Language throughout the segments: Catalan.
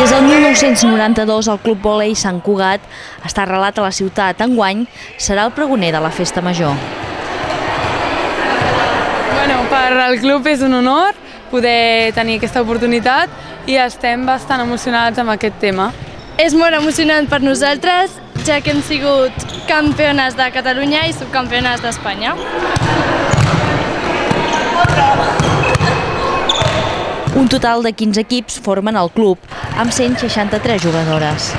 Des del 1992 el Club Vòlei Sant Cugat està arrelat a la ciutat. Enguany serà el pregoner de la Festa Major. Per al club és un honor poder tenir aquesta oportunitat i estem bastant emocionats amb aquest tema. És molt emocionant per nosaltres, ja que hem sigut campiones de Catalunya i subcampiones d'Espanya. Un total de 15 equips formen el club, amb 163 jugadores.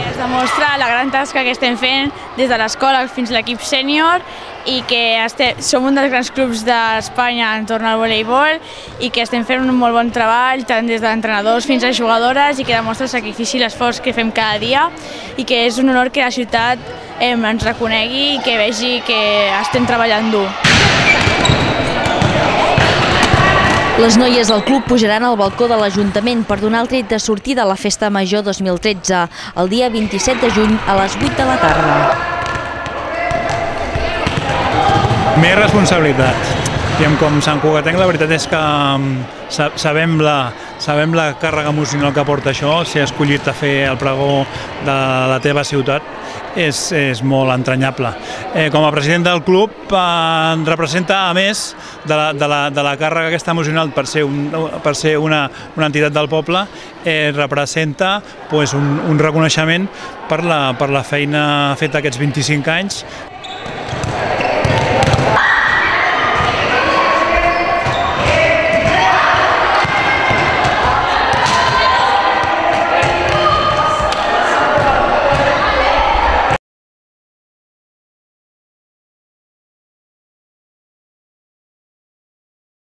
Es demostra la gran tasca que estem fent des de l'escola fins a l'equip sènior i que som un dels grans clubs d'Espanya entorn al voleibol i que estem fent un molt bon treball, tant des d'entrenadors fins a jugadores, i que demostra el sacrifici i l'esforç que fem cada dia, i que és un honor que la ciutat ens reconegui i que vegi que estem treballant dur. Les noies del club pujaran al balcó de l'Ajuntament per donar el tret de sortida a la Festa Major 2013, el dia 27 de juny a les 8 de la tarda. Més responsabilitat. Com Sant Cugatenc, la veritat és que sabem la càrrega emocional que porta això. Si has escollit a fer el pregó de la teva ciutat és molt entranyable. Com a president del club representa, a més de la càrrega aquesta emocional per ser una entitat del poble, representa un reconeixement per la feina feta aquests 25 anys.